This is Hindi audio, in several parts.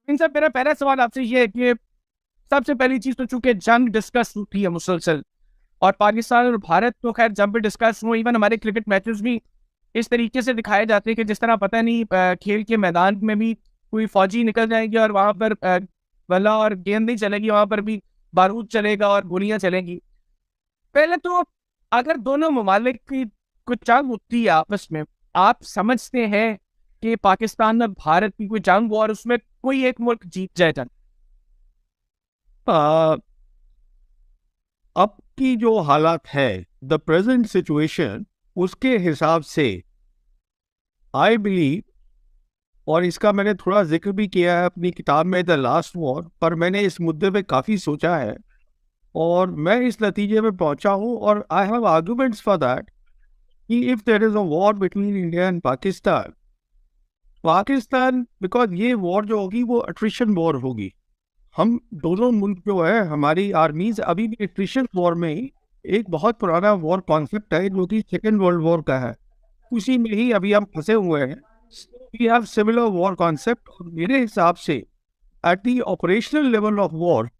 इनसे मेरा पहला सवाल आपसे ये है कि सबसे पहली चीज तो चूंकि जंग डिस्कस होती है मुसलसल, और पाकिस्तान और भारत तो खैर जब भी डिस्कस हो, इवन हमारे क्रिकेट मैचेस भी इस तरीके से दिखाए जाते हैं कि जिस तरह पता नहीं खेल के मैदान में भी कोई फौजी निकल जाएंगे और वहां पर बल्ला और गेंद नहीं चलेगी, वहां पर भी बारूद चलेगा और गोलियां चलेंगी। पहले तो अगर दोनों ममालिक की कुछ जंग होती है आपस में, आप समझते हैं कि पाकिस्तान और भारत की कोई जंग हो और उसमें कोई एक मुल्क जीत जाए जंग? आ, अब की जो हालात है, द प्रेजेंट सिचुएशन, उसके हिसाब से आई बिलीव, और इसका मैंने थोड़ा जिक्र भी किया है अपनी किताब में द लास्ट वॉर, पर मैंने इस मुद्दे पे काफ़ी सोचा है और मैं इस नतीजे में पहुंचा हूं, और I have arguments for that कि if there is a war between India and Pakistan, Pakistan, because ये वॉर जो होगी वो अट्रिशन वॉर होगी। हम दोनों मुल्क जो है, हमारी आर्मीज अभी भी एट्रिशन वॉर में ही, एक बहुत पुराना वॉर कॉन्सेप्ट है जो कि सेकेंड वर्ल्ड वॉर का है, उसी में ही अभी हम फंसे हुए हैं। We have similar war concept. मेरे हिसाब से at the operational level of war,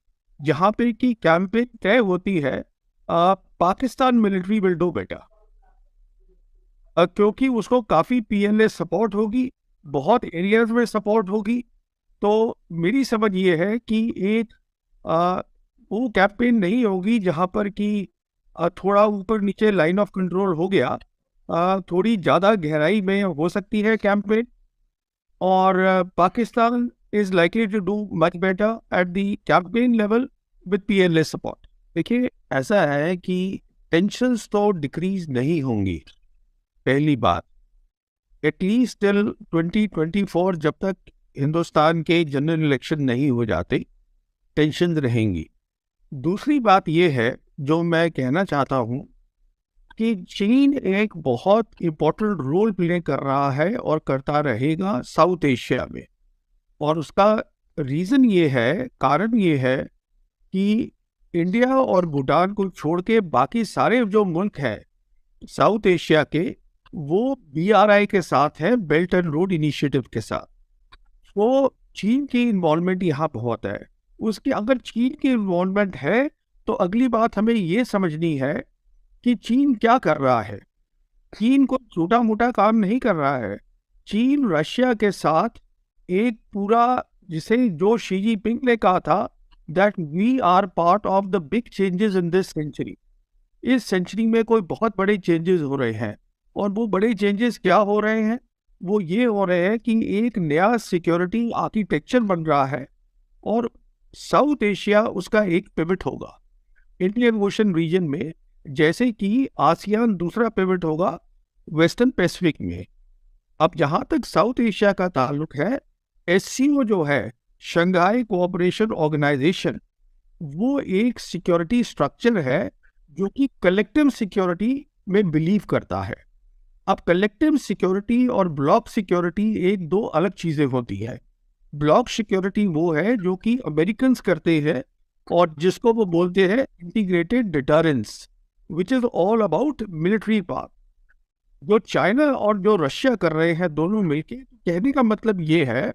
जहाँ पे की कैंपेन तय होती है, Pakistan military will do better, क्योंकि उसको काफ़ी पीएलए सपोर्ट होगी, बहुत एरियाज में सपोर्ट होगी। तो मेरी समझ ये है कि एक वो कैंपेन नहीं होगी जहाँ पर कि थोड़ा ऊपर नीचे लाइन ऑफ कंट्रोल हो गया, थोड़ी ज़्यादा गहराई में हो सकती है कैंपेन, और Pakistan is likely to do much better at the campaign level with PLA support. देखिए, ऐसा है कि टेंशन्स तो डिक्रीज नहीं होंगी, पहली बात, एटलीस्ट टिल 2024, जब तक हिंदुस्तान के जनरल इलेक्शन नहीं हो जाते, टेंशन रहेंगी। दूसरी बात यह है जो मैं कहना चाहता हूं कि चीन एक बहुत इम्पोर्टेंट रोल प्ले कर रहा है और करता रहेगा साउथ एशिया में, और उसका रीज़न ये है, कारण ये है कि इंडिया और भूटान को छोड़ के बाकी सारे जो मुल्क हैं साउथ एशिया के, वो बीआरआई के साथ है, बेल्ट एंड रोड इनिशिएटिव के साथ। वो चीन की इन्वॉल्वमेंट यहाँ बहुत है। उसकी अगर चीन की इन्वॉल्वमेंट है, तो अगली बात हमें ये समझनी है कि चीन क्या कर रहा है। चीन को छोटा मोटा काम नहीं कर रहा है। चीन रशिया के साथ एक पूरा, जिसे जो शी जिनपिंग ने कहा था that we are part of the big changes in this century, इस सेंचुरी में कोई बहुत बड़े चेंजेस हो रहे हैं। और वो बड़े चेंजेस क्या हो रहे हैं? वो ये हो रहे हैं कि एक नया सिक्योरिटी आर्किटेक्चर बन रहा है, और साउथ एशिया उसका एक पिवट होगा इंडियन ओशन रीजन में, जैसे कि आसियान दूसरा पिवट होगा वेस्टर्न पैसिफिक में। अब जहां तक साउथ एशिया का ताल्लुक है, एससीओ जो है, शंघाई कोऑपरेशन ऑर्गेनाइजेशन, वो एक सिक्योरिटी स्ट्रक्चर है जो कि कलेक्टिव सिक्योरिटी में बिलीव करता है। अब कलेक्टिव सिक्योरिटी और ब्लॉक सिक्योरिटी एक दो अलग चीजें होती है। ब्लॉक सिक्योरिटी वो है जो कि अमेरिकन करते हैं, और जिसको वो बोलते हैं integrated deterrence, which is all about military power. जो चाइना और जो रशिया कर रहे हैं दोनों मिलके, कहने का मतलब ये है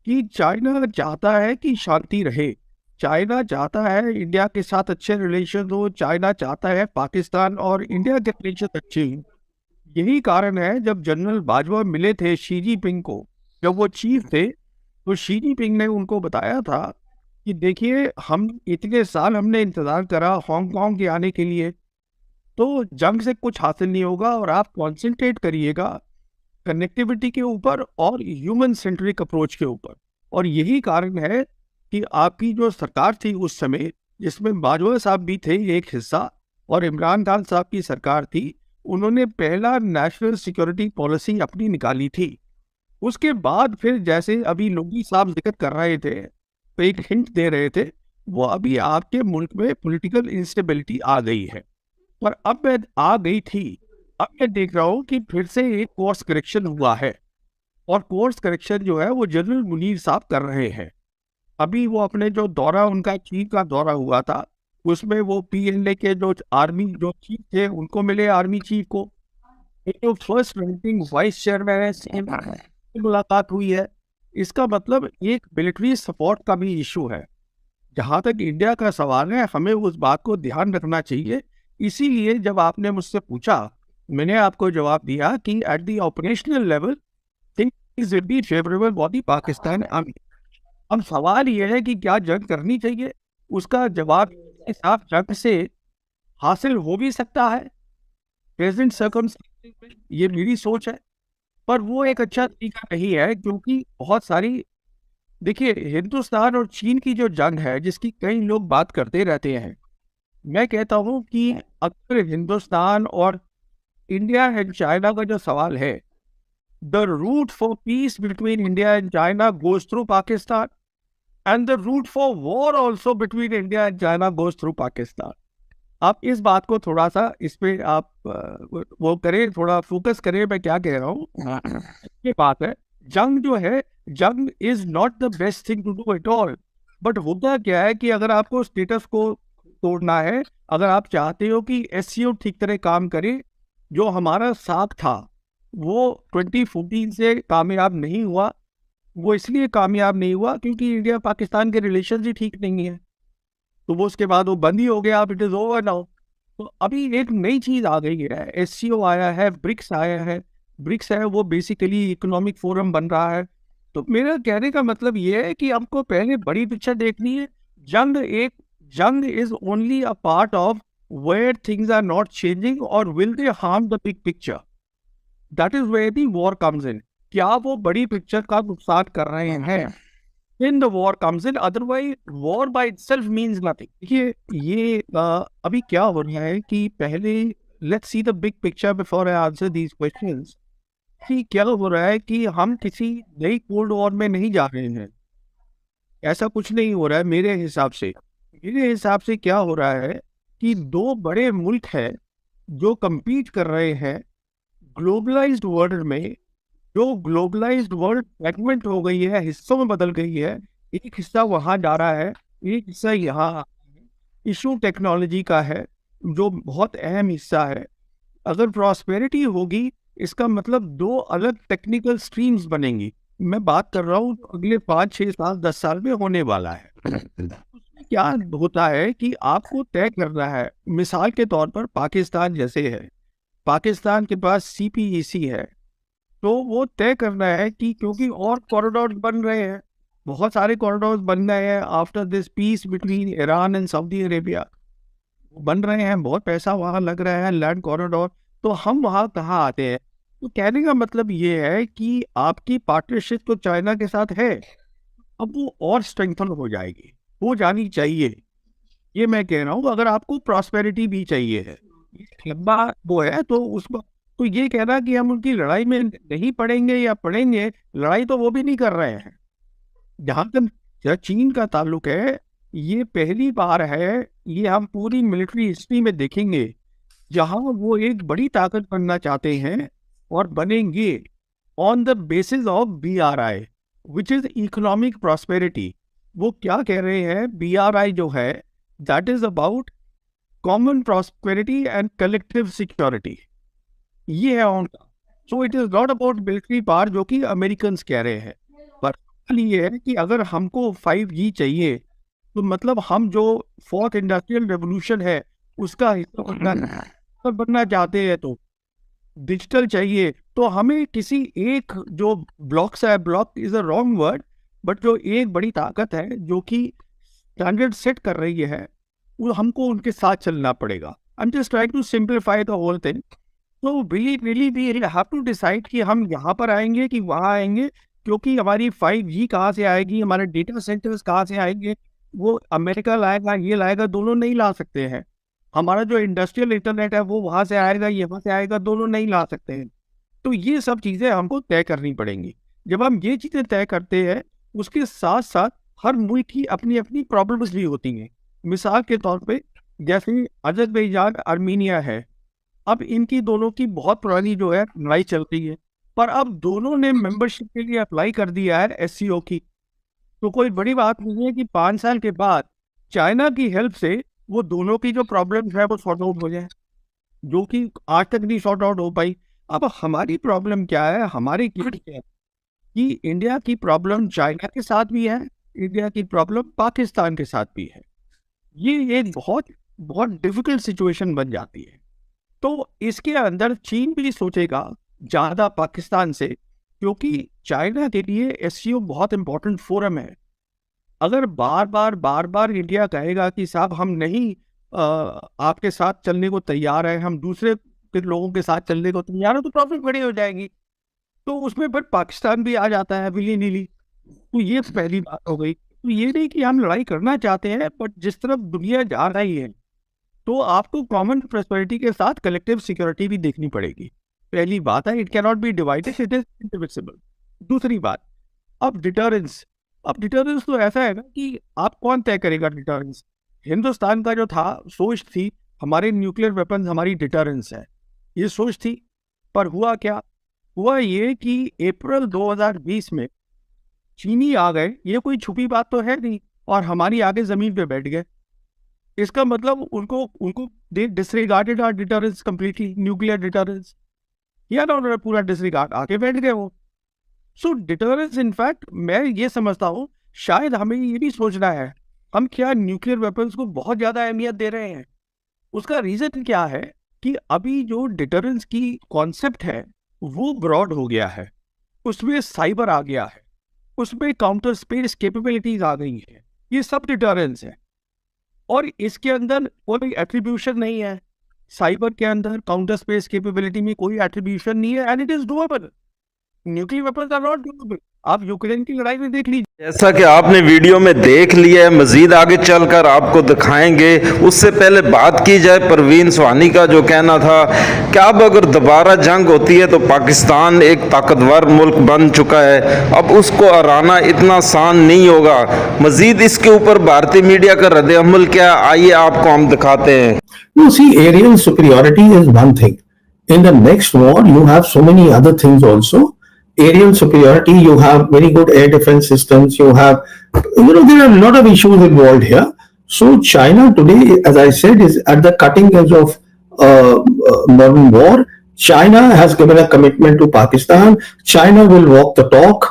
कि चाइना चाहता है कि शांति रहे, चाइना चाहता है इंडिया के साथ अच्छे रिलेशन हो, चाइना चाहता है पाकिस्तान और इंडिया के रिलेशन अच्छे हों। यही कारण है जब जनरल बाजवा मिले थे शी जिनपिंग को, जब वो चीफ थे, तो शी जिनपिंग ने उनको बताया था कि देखिए, हम इतने साल हमने इंतजार करा हांगकांग के आने के लिए, तो जंग से कुछ हासिल नहीं होगा, और आप कॉन्सेंट्रेट करिएगा कनेक्टिविटी के ऊपर और ह्यूमन सेंट्रिक अप्रोच के ऊपर। और यही कारण है कि आपकी जो सरकार थी उस समय, जिसमें बाजवा साहब भी थे एक हिस्सा, और इमरान खान साहब की सरकार थी, उन्होंने पहला नेशनल सिक्योरिटी पॉलिसी अपनी निकाली थी। उसके बाद फिर जैसे अभी लोगी साहब जिक्र कर रहे थे, तो एक हिंट दे रहे थे, वो अभी आपके मुल्क में पॉलिटिकल इंस्टेबिलिटी आ गई है, पर अब मैं आ गई थी, अब मैं देख रहा हूँ कि फिर से एक कोर्स करेक्शन हुआ है, और कोर्स करेक्शन जो है वो जनरल मुनीर साहब कर रहे हैं। अभी वो अपने जो दौरा, उनका चीफ का दौरा हुआ था, उसमें वो पीएनए के जो आर्मी जो चीफ थे उनको मिले, आर्मी चीफ को। एक जो फर्स्ट रैंकिंग वाइस चेयरमैन है, सीएम से मुलाकात हुई है। इसका मतलब एक मिलिट्री सपोर्ट का भी इशू है। जहाँ तक इंडिया का सवाल है, हमें उस बात को ध्यान रखना चाहिए। इसीलिए जब आपने मुझसे पूछा, मैंने आपको जवाब दिया कि at the operational level things will be favourable for the Pakistan army. अब सवाल ये है कि क्या जंग करनी चाहिए। उसका जवाब साफ जंग से हासिल हो भी सकता है प्रेजेंट सर्कमस्टेंसेस में, ये मेरी सोच है, पर वो एक अच्छा तरीका नहीं है, क्योंकि बहुत सारी, देखिए हिंदुस्तान और चीन की जो जंग है जिसकी कई लोग बात करते रहते हैं, मैं कहता हूँ कि अगर हिंदुस्तान और इंडिया एंड चाइना का जो सवाल है, the route for peace between India and China goes through Pakistan, and the route for war also between India and China goes through Pakistan. आप इस बात को थोड़ा सा इस पे आप वो करें, थोड़ा फोकस करें मैं क्या कह रहा हूँ। ये बात है, जंग जो है, जंग is not the best thing to do at all. But होता क्या है कि अगर आपको स्टेटस को तोड़ना है, अगर आप चाहते हो कि एससीओ ठीक तरह काम करे, जो हमारा साथ था वो 2014 से कामयाब नहीं हुआ। वो इसलिए कामयाब नहीं हुआ क्योंकि इंडिया पाकिस्तान के रिलेशन ही ठीक नहीं है, तो वो उसके बाद वो बंद ही हो गया। अब इट इज ओवर नाउ। तो अभी एक नई चीज आ गई है, एससीओ आया है, ब्रिक्स आया है। ब्रिक्स है वो बेसिकली इकोनॉमिक फोरम बन रहा है। तो मेरा कहने का मतलब ये है कि हमको पहले बड़ी पिक्चर देखनी है। जंग is only a part of where things are not changing और will they harm the big picture. That is where the war comes in. क्या वो बड़ी पिक्चर का नुकसान कर रहे हैं? In the war comes in, otherwise war by itself means nothing. देखिए ये अभी क्या हो रहा है कि पहले let's see the big picture before I answer these questions। कि क्या हो रहा है कि हम किसी नई कोल्ड वॉर में नहीं जा रहे हैं, ऐसा कुछ नहीं हो रहा है मेरे हिसाब से। मेरे हिसाब से क्या हो रहा है कि दो बड़े मुल्क हैं जो compete कर रहे हैं ग्लोबलाइज्ड वर्ल्ड में। जो ग्लोबलाइज्ड वर्ल्ड फ्रेगमेंट हो गई है, हिस्सों में बदल गई है, एक हिस्सा वहां जा रहा है, एक हिस्सा यहाँ। इशू टेक्नोलॉजी का है जो बहुत अहम हिस्सा है। अगर प्रॉस्पेरिटी होगी, इसका मतलब दो अलग टेक्निकल स्ट्रीम्स बनेंगी। मैं बात कर रहा हूँ अगले 5, 6 साल, 10 साल में होने वाला है। उसमें क्या होता है कि आपको तय करना है, मिसाल के तौर पर पाकिस्तान जैसे है, पाकिस्तान के पास सीपीईसी है, तो वो तय करना है कि क्योंकि और कॉरिडोर बन रहे हैं, बहुत सारे कॉरिडोर बन रहे हैं after this peace between Iran and Saudi Arabia, बन रहे हैं, बहुत पैसा वहाँ लग रहा है, लैंड कॉरिडोर। तो हम वहाँ कहाँ आते हैं? तो कहने का मतलब ये है कि आपकी पार्टनरशिप तो चाइना के साथ है, अब वो और स्ट्रेंथन हो जाएगी, हो जानी चाहिए। ये मैं कह रहा हूँ, अगर आपको प्रॉस्पेरिटी भी चाहिए है, लंबा वो है, तो उसको तो ये कहना कि हम उनकी लड़ाई में नहीं पड़ेंगे या पड़ेंगे, लड़ाई तो वो भी नहीं कर रहे हैं। जहाँ तक चीन का ताल्लुक है, ये पहली बार है, ये हम पूरी मिलिट्री हिस्ट्री में देखेंगे जहाँ वो एक बड़ी ताकत बनना चाहते हैं और बनेंगे on the basis of BRI, which is economic prosperity. वो क्या कह रहे हैं? BRI जो है, that is about common prosperity and collective security, ये है उनका। So it is not about military power जो कि अमेरिकन कह रहे हैं। पर ये है कि अगर हमको 5G चाहिए, तो मतलब हम जो 4th इंडस्ट्रियल रेवोल्यूशन है उसका हिस्सा बनना चाहते हैं, तो डिजिटल चाहिए, तो हमें किसी एक जो ब्लॉक्स है, block is a wrong word, but जो एक बड़ी ताकत है जो कि स्टैंडर्ड सेट कर रही है, वो हमको उनके साथ चलना पड़ेगा। I am just trying to simplify the whole thing. तो वी हैव टू डिसाइड कि हम यहाँ पर आएंगे कि वहाँ आएंगे, क्योंकि हमारी 5G कहाँ से आएगी, हमारे डेटा सेंटर्स कहाँ से आएंगे, वो अमेरिका लाएगा, ये लाएगा, दोनों नहीं ला सकते हैं। हमारा जो इंडस्ट्रियल इंटरनेट है वो वहाँ से आएगा, यहाँ से आएगा, दोनों नहीं ला सकते हैं। तो ये सब चीज़ें हमको तय करनी पड़ेंगी। जब हम ये चीज़ें तय करते हैं, उसके साथ साथ हर मुल्क की अपनी अपनी प्रॉब्लम्स भी होती हैं। मिसाल के तौर पे जैसे अजरबैजान, आर्मीनिया है, अब इनकी दोनों की बहुत पुरानी जो है लड़ाई चल रही है, पर अब दोनों ने मेंबरशिप के लिए अप्लाई कर दिया है एससीओ की। तो कोई बड़ी बात नहीं है कि 5 साल के बाद चाइना की हेल्प से वो दोनों की जो प्रॉब्लम्स है वो सॉर्ट आउट हो जाए, जो कि आज तक नहीं सॉर्ट आउट हो पाई। अब हमारी प्रॉब्लम क्या है, हमारी क्या है कि इंडिया की प्रॉब्लम चाइना के साथ भी है, इंडिया की प्रॉब्लम पाकिस्तान के साथ भी है। ये एक बहुत बहुत डिफिकल्ट सिचुएशन बन जाती है। तो इसके अंदर चीन भी सोचेगा ज़्यादा पाकिस्तान से, क्योंकि चाइना के लिए एससीओ बहुत इंपॉर्टेंट फोरम है। अगर बार बार इंडिया कहेगा कि साहब हम नहीं आपके साथ चलने को तैयार है, हम दूसरे के लोगों के साथ चलने को तैयार है, तो प्रॉब्लम बड़ी हो जाएगी। तो उसमें फिर पाकिस्तान भी आ जाता है विली नीली। तो ये पहली बात हो गई। तो ये नहीं कि हम लड़ाई करना चाहते हैं, बट जिस तरफ दुनिया जा रही है तो आपको कॉमन प्रॉस्पेरिटी के साथ कलेक्टिव सिक्योरिटी भी देखनी पड़ेगी। पहली बात है, it can not be divided, it is indivisible. दूसरी बात, अब डिटरेंस। अब डिटरेंस तो ऐसा है ना कि आप कौन तय करेगा डिटरेंस। हिंदुस्तान का जो था सोच थी हमारे न्यूक्लियर वेपन्स हमारी डिटरेंस है, ये सोच थी। पर हुआ क्या, हुआ ये कि अप्रैल 2020 में चीनी आ गए, ये कोई छुपी बात तो है नहीं, और हमारी आगे जमीन पे बैठ गए। इसका मतलब उनको उनको they disregarded our deterrence completely, nuclear deterrence, या ना उन्होंने पूरा डिसरिगार्ड, आके बैठ गए वो। सो डिटरेंस इनफैक्ट मैं ये समझता हूँ शायद हमें ये भी सोचना है, हम क्या न्यूक्लियर वेपन्स को बहुत ज़्यादा अहमियत दे रहे हैं। उसका रीज़न क्या है कि अभी जो डिटरेंस की कॉन्सेप्ट है वो ब्रॉड हो गया है, उसमें साइबर आ गया है, उसमें काउंटर स्पेस कैपेबिलिटीज आ गई है, ये सब डिटरेंस है। और इसके अंदर कोई एट्रीब्यूशन नहीं है, साइबर के अंदर काउंटर स्पेस कैपेबिलिटी में कोई एट्रीब्यूशन नहीं है, and it is doable. Nuclear weapons are not doable. आप यूक्रेन की लड़ाई में देख लीजिए। जैसा कि आपने वीडियो में देख लिया है, मजीद आगे चलकर आपको दिखाएंगे। उससे पहले बात की जाए परवीन सुहानी का जो कहना था कि अब अगर दोबारा जंग होती है तो पाकिस्तान एक ताकतवर मुल्क बन चुका है, अब उसको हराना इतना आसान नहीं होगा। मजीद इसके ऊपर भारतीय मीडिया का रद्द-ए-अमल क्या, आइए आपको हम दिखाते हैं। You see, aerial superiority is one thing. In the next war, you have so many other things also. Aerial superiority, you have very good air defense systems. You have, there are a lot of issues involved here. So China today, as I said, is at the cutting edge of modern war. China has given a commitment to Pakistan. China will walk the talk.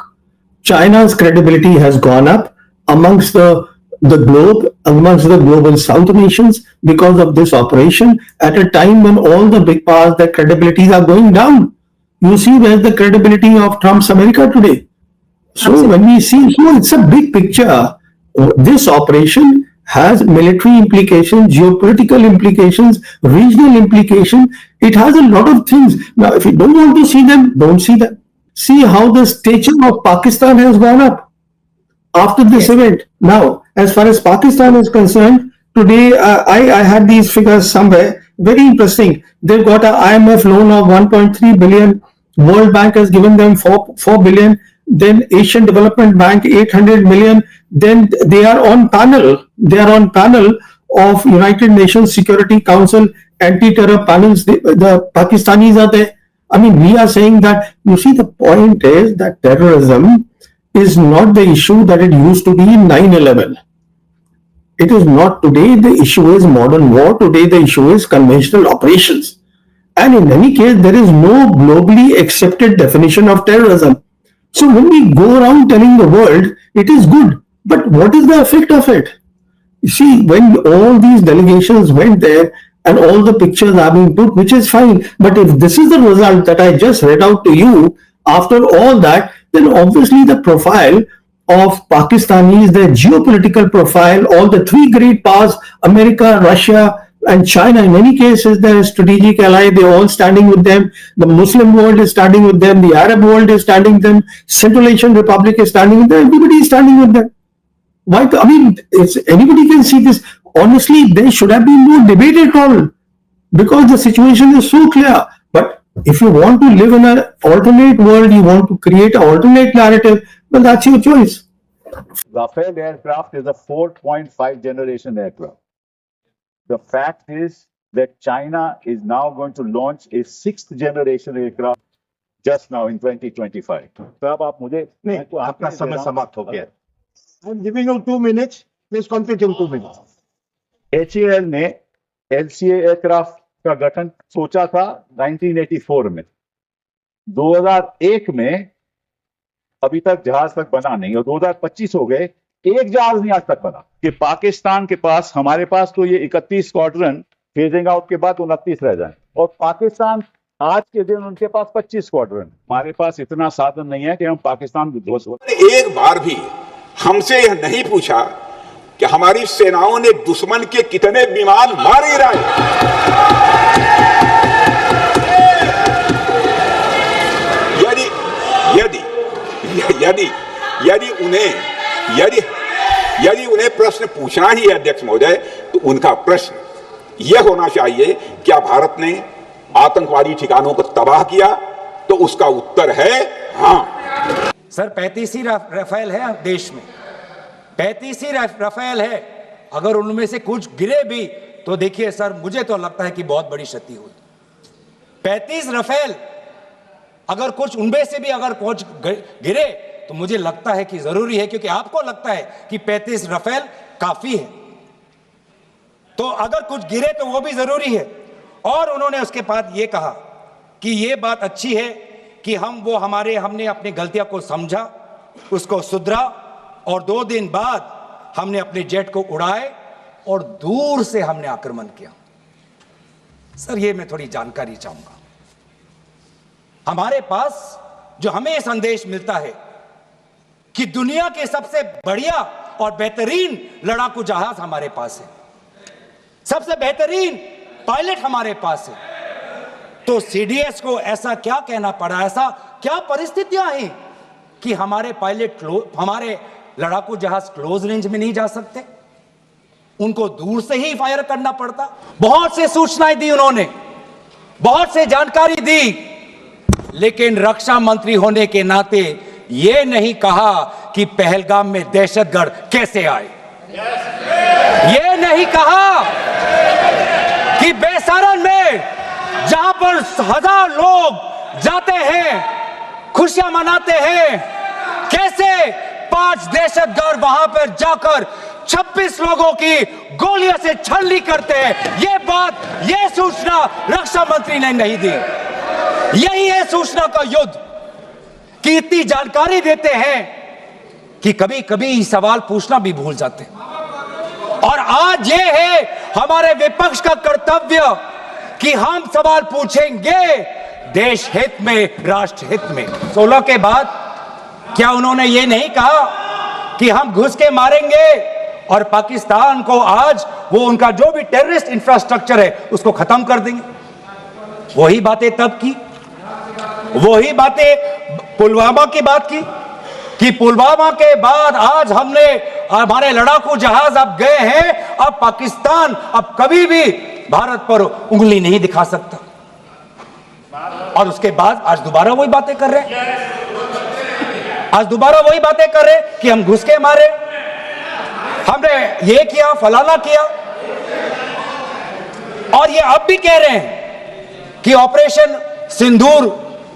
China's credibility has gone up amongst the globe, amongst the global South nations because of this operation at a time when all the big powers, their credibilities are going down. You see where's the credibility of Trump's America today. So when we see, it's a big picture. This operation has military implications, geopolitical implications, regional implications. It has a lot of things. Now, if you don't want to see them, don't see them. See how the stature of Pakistan has gone up after this event. Now, as far as Pakistan is concerned, today I had these figures somewhere, very interesting. They've got an IMF loan of 1.3 billion. World Bank has given them 4 billion. Then Asian Development Bank 800 million. Then they are on panel. They are on panel of United Nations Security Council anti-terror panels. The Pakistanis are there. I mean, we are saying that, you see, the point is that terrorism is not the issue that it used to be in 9/11. It is not today. The issue is modern war. Today the issue is conventional operations. And in any case, there is no globally accepted definition of terrorism. So when we go around telling the world it is good, but what is the effect of it? You see, when all these delegations went there and all the pictures are being put, which is fine, but if this is the result that I just read out to you, after all that, then obviously the profile of Pakistanis, their geopolitical profile, all the three great powers, America, Russia, and China, in many cases, their strategic ally, they're all standing with them. The Muslim world is standing with them. The Arab world is standing with them. Central Asian Republic is standing with them. Everybody is standing with them. Why? I mean, anybody can see this. Honestly, there should have been no debate at all because the situation is so clear. But if you want to live in an alternate world, you want to create an alternate narrative, well, that's your choice. Rafale aircraft is a 4.5 generation aircraft. The fact is that China is now going to launch a 6th generation aircraft just now in 2025. तो अब आप मुझे नहीं, आपका समय समाप्त हो गया। I'm giving you 2 minutes. Please complete in 2 minutes. HAL ने LCA एयरक्राफ्ट का गठन सोचा था 1984 में। 2001 में अभी तक जहाज तक बना नहीं, और 2025 हो गए, एक जहाज नहीं आज तक बना। कि पाकिस्तान के पास, हमारे पास तो ये 31 स्क्वाड्रन फेजिंग आउट के बाद 29 रह जाए, और पाकिस्तान आज के दिन उनके पास 25 स्क्वाड्रन। हमारे पास इतना साधन नहीं है कि हम पाकिस्तान को ध्वस्त हो। एक बार भी हमसे यह नहीं पूछा कि हमारी सेनाओं ने दुश्मन के कितने विमान मार गिराए। यदि उन्हें प्रश्न पूछना ही है अध्यक्ष महोदय, तो उनका प्रश्न यह होना चाहिए, क्या भारत ने आतंकवादी ठिकानों को तबाह किया? तो उसका उत्तर है हाँ। सर 35 ही राफेल है देश में, 35 ही राफेल है। अगर उनमें से कुछ गिरे भी तो देखिए सर, मुझे तो लगता है कि बहुत बड़ी क्षति हुई। 35 राफेल, अगर कुछ उनमें से भी अगर कुछ गिरे तो मुझे लगता है कि जरूरी है, क्योंकि आपको लगता है कि 35 राफेल काफी है, तो अगर कुछ गिरे तो वो भी जरूरी है। और उन्होंने उसके बाद ये कहा कि ये बात अच्छी है कि हमने अपनी गलतियों को समझा, उसको सुधरा, और 2 दिन बाद हमने अपने जेट को उड़ाए और दूर से हमने आक्रमण किया। सर ये मैं थोड़ी जानकारी चाहूंगा। हमारे पास जो हमें संदेश मिलता है कि दुनिया के सबसे बढ़िया और बेहतरीन लड़ाकू जहाज हमारे पास है, सबसे बेहतरीन पायलट हमारे पास है, तो सीडीएस को ऐसा क्या कहना पड़ा, ऐसा क्या परिस्थितियां हैं कि हमारे पायलट हमारे लड़ाकू जहाज क्लोज रेंज में नहीं जा सकते, उनको दूर से ही फायर करना पड़ता। बहुत से सूचनाएं दी उन्होंने, बहुत से जानकारी दी, लेकिन रक्षा मंत्री होने के नाते यह नहीं कहा कि पहलगाम में दहशतगर्द कैसे आए, यह नहीं कहा कि बेसारन में जहां पर 1000 लोग जाते हैं, खुशियां मनाते हैं, कैसे 5 दहशतगर्द वहां पर जाकर 26 लोगों की गोलियों से छलनी करते हैं। ये बात, ये सूचना रक्षा मंत्री ने नहीं दी। यही है सूचना का युद्ध कि इतनी जानकारी देते हैं कि कभी कभी सवाल पूछना भी भूल जाते हैं। और आज ये है हमारे विपक्ष का कर्तव्य कि हम सवाल पूछेंगे देश हित में, राष्ट्र हित में। 16 के बाद क्या उन्होंने ये नहीं कहा कि हम घुस के मारेंगे और पाकिस्तान को आज वो उनका जो भी टेररिस्ट इंफ्रास्ट्रक्चर है उसको खत्म कर देंगे? वही बातें तब की, वही बातें पुलवामा की बात की कि पुलवामा के बाद आज हमारे लड़ाकू जहाज अब गए हैं, अब पाकिस्तान अब कभी भी भारत पर उंगली नहीं दिखा सकता। और उसके बाद आज दोबारा वही बातें कर रहे हैं, आज दोबारा वही बातें कर रहे हैं कि हम घुस के मारे, हमने ये किया, फलाना किया। और ये अब भी कह रहे हैं कि ऑपरेशन सिंदूर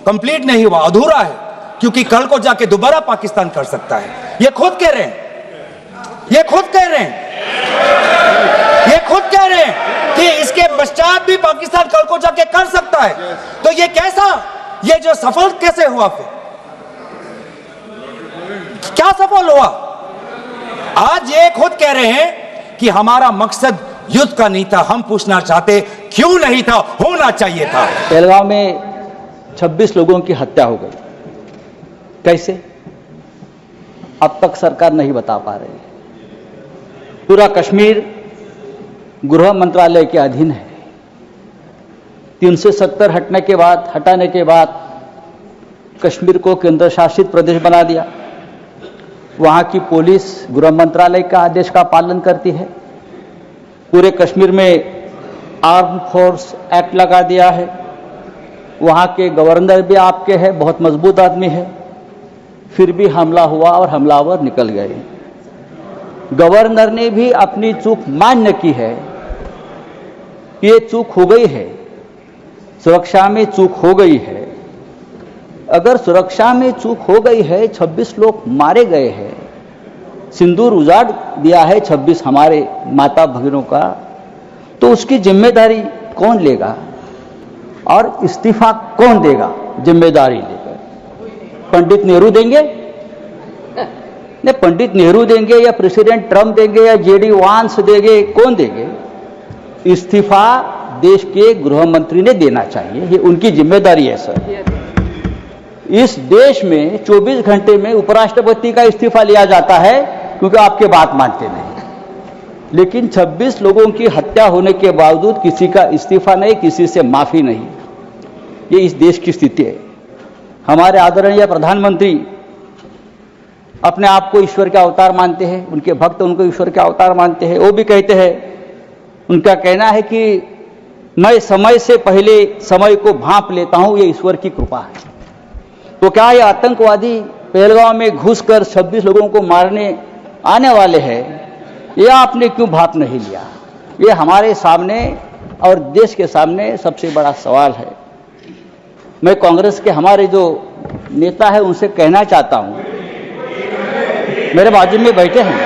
कंप्लीट नहीं हुआ, अधूरा है, क्योंकि कल को जाके दोबारा पाकिस्तान कर सकता है। ये खुद कह रहे हैं, ये खुद कह रहे हैं, ये खुद कह रहे हैं कि इसके पश्चात भी पाकिस्तान कल को जाके कर सकता है। तो ये कैसा, ये जो सफल कैसे हुआ, फिर क्या सफल हुआ? आज ये खुद कह रहे हैं कि हमारा मकसद युद्ध का नहीं था। हम पूछना चाहते क्यों नहीं था, होना चाहिए था। पहलगाम में 26 लोगों की हत्या हो गई, कैसे? अब तक सरकार नहीं बता पा रही है। पूरा कश्मीर गृह मंत्रालय के अधीन है। 370 हटाने के बाद कश्मीर को केंद्र शासित प्रदेश बना दिया। वहां की पुलिस गृह मंत्रालय का आदेश का पालन करती है। पूरे कश्मीर में आर्म फोर्स एक्ट लगा दिया है। वहां के गवर्नर भी आपके हैं, बहुत मजबूत आदमी है, फिर भी हमला हुआ और हमलावर निकल गए। गवर्नर ने भी अपनी चूक मान्य की है, ये चूक हो गई है, सुरक्षा में चूक हो गई है। अगर सुरक्षा में चूक हो गई है, 26 लोग मारे गए हैं, सिंदूर उजाड़ दिया है 26 हमारे माता भगिनों का, तो उसकी जिम्मेदारी कौन लेगा और इस्तीफा कौन देगा? जिम्मेदारी लेकर पंडित नेहरू देंगे? नहीं, पंडित नेहरू देंगे या प्रेसिडेंट ट्रम्प देंगे या जेडी वांस देंगे, कौन देंगे? इस्तीफा देश के गृह मंत्री ने देना चाहिए, ये उनकी जिम्मेदारी है सर। इस देश में 24 घंटे में उपराष्ट्रपति का इस्तीफा लिया जाता है क्योंकि आपके बात मानते नहीं, लेकिन 26 लोगों की हत्या होने के बावजूद किसी का इस्तीफा नहीं, किसी से माफी नहीं। ये इस देश की स्थिति है। हमारे आदरणीय प्रधानमंत्री अपने आप को ईश्वर के अवतार मानते हैं, उनके भक्त उनको ईश्वर के अवतार मानते हैं। वो भी कहते हैं, उनका कहना है कि मैं समय से पहले समय को भांप लेता हूं, ये ईश्वर की कृपा है। तो क्या ये आतंकवादी पहलगांव में घुसकर 26 लोगों को मारने आने वाले हैं, ये आपने क्यों भाप नहीं लिया? ये हमारे सामने और देश के सामने सबसे बड़ा सवाल है। मैं कांग्रेस के हमारे जो नेता है उनसे कहना चाहता हूं, मेरे बाजू में बैठे हैं,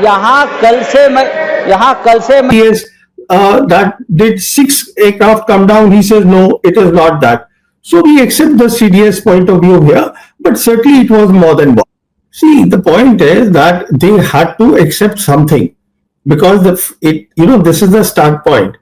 यहाँ कल से मैं Yes, that did 6 aircraft come down? He says no, it is not that. So we accept the CDS point of view here, but certainly it was more than one. See, the point is that they had to accept something because this is the start point.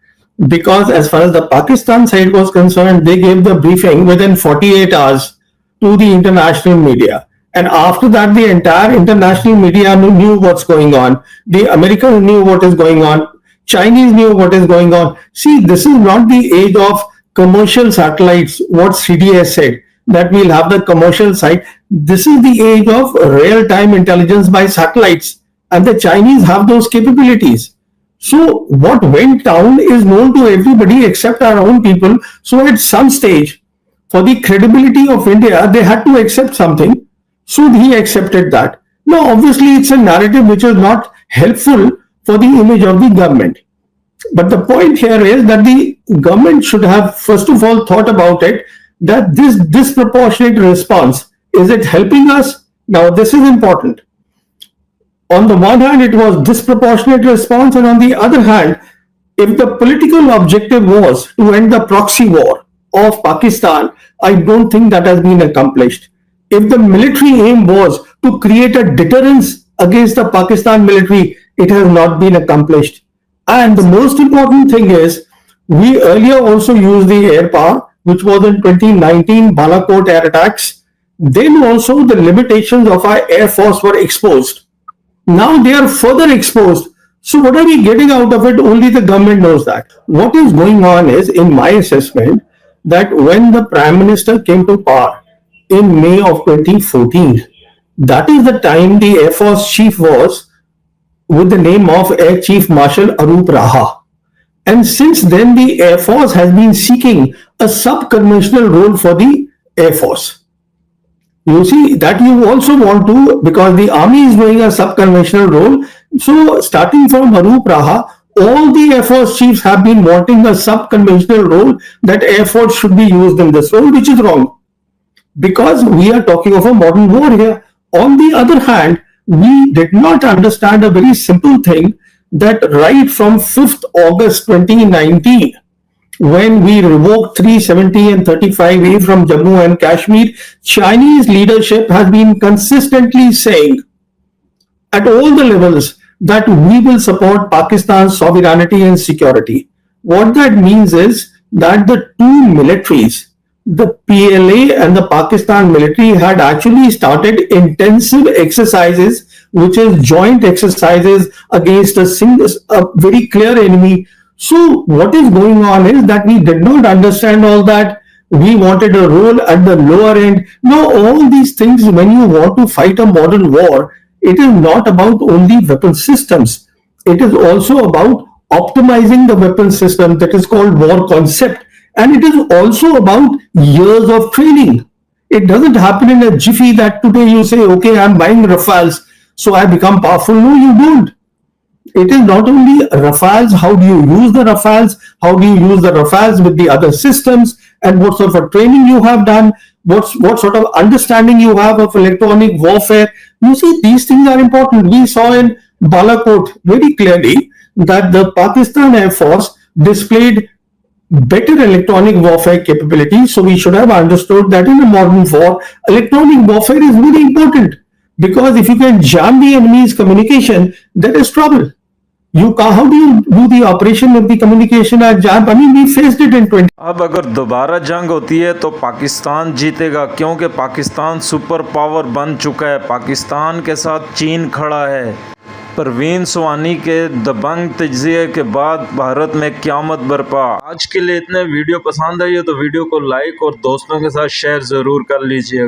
Because as far as the Pakistan side was concerned, they gave the briefing within 48 hours to the international media. And after that, the entire international media knew what's going on. The Americans knew what is going on. Chinese knew what is going on. See, this is not the age of commercial satellites, what CDS said, that we'll have the commercial side. This is the age of real-time intelligence by satellites. And the Chinese have those capabilities. So what went down is known to everybody except our own people. So at some stage, for the credibility of India, they had to accept something. So he accepted that. Now, obviously, it's a narrative which is not helpful for the image of the government. But the point here is that the government should have, first of all, thought about it, that this disproportionate response, is it helping us? Now, this is important. On the one hand, it was disproportionate response, and on the other hand, if the political objective was to end the proxy war of Pakistan, I don't think that has been accomplished. If the military aim was to create a deterrence against the Pakistan military, it has not been accomplished. And the most important thing is, we earlier also used the air power, which was in 2019 Balakot air attacks. Then also the limitations of our air force were exposed. Now they are further exposed. So what are we getting out of it? Only the government knows that. What is going on is, in my assessment, that when the Prime Minister came to power, in May of 2014, that is the time the Air Force Chief was with the name of Air Chief Marshal Arup Raha. And since then, the Air Force has been seeking a sub-conventional role for the Air Force. You see, that you also want to, because the Army is doing a sub-conventional role. So, starting from Arup Raha, all the Air Force chiefs have been wanting a sub-conventional role, that Air Force should be used in this role, which is wrong. Because we are talking of a modern war here. On the other hand, we did not understand a very simple thing, that right from 5th August 2019, when we revoked 370 and 35A from Jammu and Kashmir, Chinese leadership has been consistently saying at all the levels that we will support Pakistan's sovereignty and security. What that means is that the two militaries, the PLA and the Pakistan military, had actually started intensive exercises, which is joint exercises against a very clear enemy. So what is going on is that we did not understand all that. We wanted a role at the lower end. Now, all these things, when you want to fight a modern war, it is not about only weapon systems. It is also about optimizing the weapon system, that is called war concept. And it is also about years of training. It doesn't happen in a jiffy that today you say, okay, I'm buying Rafales, so I become powerful. No, you don't. It is not only Rafales, how do you use the Rafales, how do you use the Rafales with the other systems, and what sort of training you have done, what sort of understanding you have of electronic warfare. You see, these things are important. We saw in Balakot very clearly that the Pakistan Air Force displayed better electronic warfare capabilities. So we should have understood that in a modern war, electronic warfare is very important, because if you can jam the enemy's communication, that is trouble. How do you do the operation if the communication are jammed? I mean, we faced it in 20. अब अगर दोबारा जंग होती है तो पाकिस्तान जीतेगा, क्योंकि पाकिस्तान सुपर पावर बन चुका है। पाकिस्तान के साथ चीन खड़ा है। परवीन सुवानी के दबंग तज्जिए के बाद भारत में क़यामत बरपा। आज के लिए इतने। वीडियो पसंद आई हो तो वीडियो को लाइक और दोस्तों के साथ शेयर ज़रूर कर लीजिएगा।